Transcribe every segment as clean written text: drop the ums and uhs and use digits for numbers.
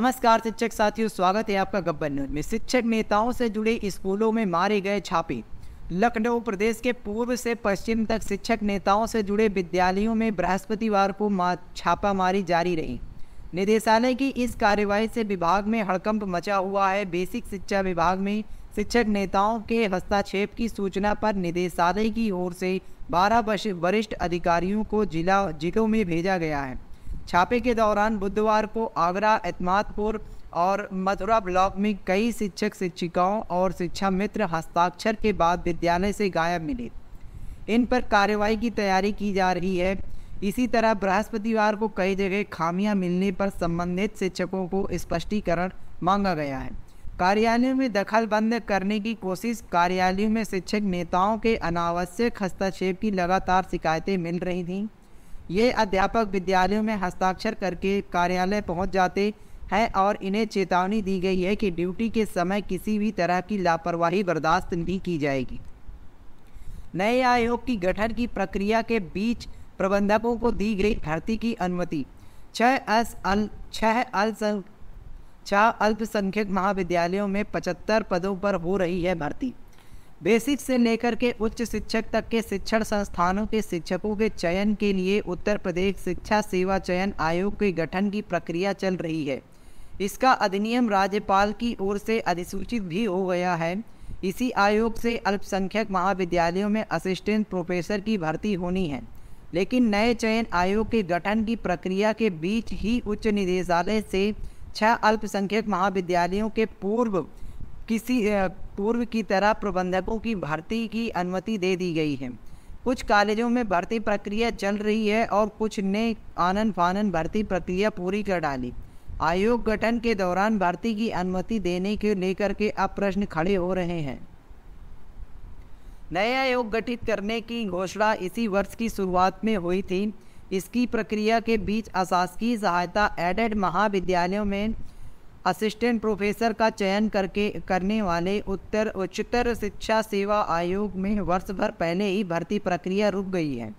नमस्कार शिक्षक साथियों, स्वागत है आपका गब्बर न्यूज में। शिक्षक नेताओं से जुड़े स्कूलों में मारे गए छापे। लखनऊ प्रदेश के पूर्व से पश्चिम तक शिक्षक नेताओं से जुड़े विद्यालयों में बृहस्पतिवार को छापामारी जारी रही। निदेशालय की इस कार्रवाई से विभाग में हड़कंप मचा हुआ है। बेसिक शिक्षा विभाग में शिक्षक नेताओं के हस्तक्षेप की सूचना पर निदेशालय की ओर से 12 वरिष्ठ अधिकारियों को जिलों में भेजा गया है। छापे के दौरान बुधवार को आगरा, एतमादपुर और मथुरा ब्लॉक में कई शिक्षक शिक्षिकाओं और शिक्षा मित्र हस्ताक्षर के बाद विद्यालय से गायब मिले। इन पर कार्रवाई की तैयारी की जा रही है। इसी तरह बृहस्पतिवार को कई जगह खामियां मिलने पर संबंधित शिक्षकों को स्पष्टीकरण मांगा गया है। कार्यालयों में दखल बंद करने की कोशिश। कार्यालयों में शिक्षक नेताओं के अनावश्यक हस्तक्षेप की लगातार शिकायतें मिल रही थीं। ये अध्यापक विद्यालयों में हस्ताक्षर करके कार्यालय पहुंच जाते हैं और इन्हें चेतावनी दी गई है कि ड्यूटी के समय किसी भी तरह की लापरवाही बर्दाश्त नहीं की जाएगी। नए आयोग की गठन की प्रक्रिया के बीच प्रबंधकों को दी गई भर्ती की अनुमति। 6 अल्पसंख्यक महाविद्यालयों में 75 पदों पर हो रही है भर्ती। बेसिक से लेकर के उच्च शिक्षक तक के शिक्षण संस्थानों के शिक्षकों के चयन के लिए उत्तर प्रदेश शिक्षा सेवा चयन आयोग के गठन की प्रक्रिया चल रही है। इसका अधिनियम राज्यपाल की ओर से अधिसूचित भी हो गया है। इसी आयोग से अल्पसंख्यक महाविद्यालयों में असिस्टेंट प्रोफेसर की भर्ती होनी है। लेकिन नए चयन आयोग के गठन की प्रक्रिया के बीच ही उच्च निदेशालय से 6 अल्पसंख्यक महाविद्यालयों के पूर्व की तरह प्रबंधकों की भर्ती की अनुमति दे दी गई है। कुछ कॉलेजों में भर्ती प्रक्रिया चल रही है और कुछ ने आनन फानन भर्ती प्रक्रिया पूरी कर डाली। आयोग गठन के दौरान भर्ती की अनुमति देने के लेकर के अब प्रश्न खड़े हो रहे हैं। नया आयोग गठित करने की घोषणा इसी वर्ष की शुरुआत में हुई थी। इसकी प्रक्रिया के बीच अशासकीय सहायता एडेड महाविद्यालयों में असिस्टेंट प्रोफेसर का चयन करने वाले उच्चतर शिक्षा सेवा आयोग में वर्ष भर पहले ही भर्ती प्रक्रिया रुक गई है।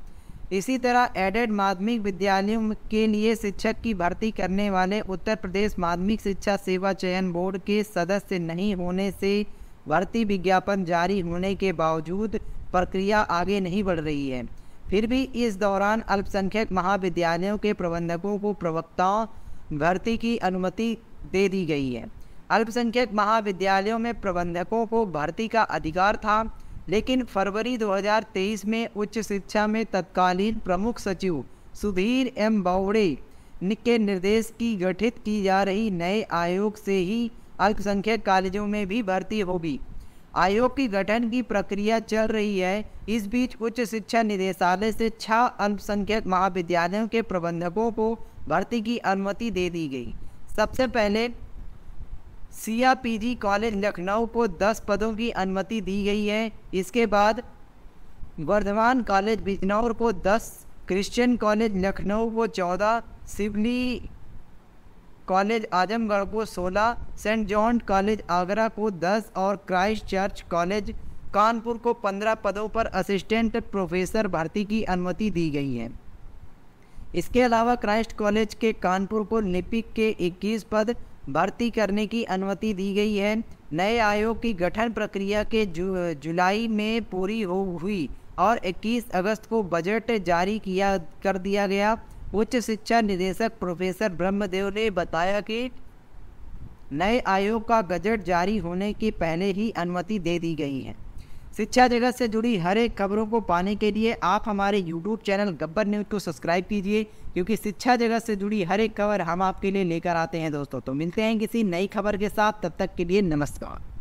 इसी तरह एडेड माध्यमिक विद्यालयों के लिए शिक्षक की भर्ती करने वाले उत्तर प्रदेश माध्यमिक शिक्षा सेवा चयन बोर्ड के सदस्य नहीं होने से भर्ती विज्ञापन जारी होने के बावजूद प्रक्रिया आगे नहीं बढ़ रही है। फिर भी इस दौरान अल्पसंख्यक महाविद्यालयों के प्रबंधकों को प्रवक्ताओं भर्ती की अनुमति दे दी गई है। अल्पसंख्यक महाविद्यालयों में प्रबंधकों को भर्ती का अधिकार था, लेकिन फरवरी 2023 में उच्च शिक्षा में तत्कालीन प्रमुख सचिव सुधीर एम बावड़े के निर्देश की गठित की जा रही नए आयोग से ही अल्पसंख्यक कॉलेजों में भी भर्ती होगी। आयोग की गठन की प्रक्रिया चल रही है। इस बीच उच्च शिक्षा निदेशालय से 6 अल्पसंख्यक महाविद्यालयों के प्रबंधकों को भर्ती की अनुमति दे दी गई। सबसे पहले CRPG कॉलेज लखनऊ को 10 पदों की अनुमति दी गई है। इसके बाद वर्धमान कॉलेज बिजनौर को 10, क्रिश्चियन कॉलेज लखनऊ को 14, सिवली कॉलेज आजमगढ़ को 16, सेंट जॉन कॉलेज आगरा को 10 और क्राइस्ट चर्च कॉलेज कानपुर को 15 पदों पर असिस्टेंट प्रोफेसर भर्ती की अनुमति दी गई है। इसके अलावा क्राइस्ट कॉलेज के कानपुर को लिपिक के 21 पद भर्ती करने की अनुमति दी गई है। नए आयोग की गठन प्रक्रिया के जुलाई में पूरी हुई और 21 अगस्त को बजट जारी कर दिया गया। उच्च शिक्षा निदेशक प्रोफेसर ब्रह्मदेव ने बताया कि नए आयोग का बजट जारी होने के पहले ही अनुमति दे दी गई है। शिक्षा जगत से जुड़ी हर एक खबरों को पाने के लिए आप हमारे YouTube चैनल गब्बर न्यूज़ को सब्सक्राइब कीजिए, क्योंकि शिक्षा जगत से जुड़ी हर एक खबर हम आपके लिए लेकर आते हैं दोस्तों। तो मिलते हैं किसी नई खबर के साथ, तब तक के लिए नमस्कार।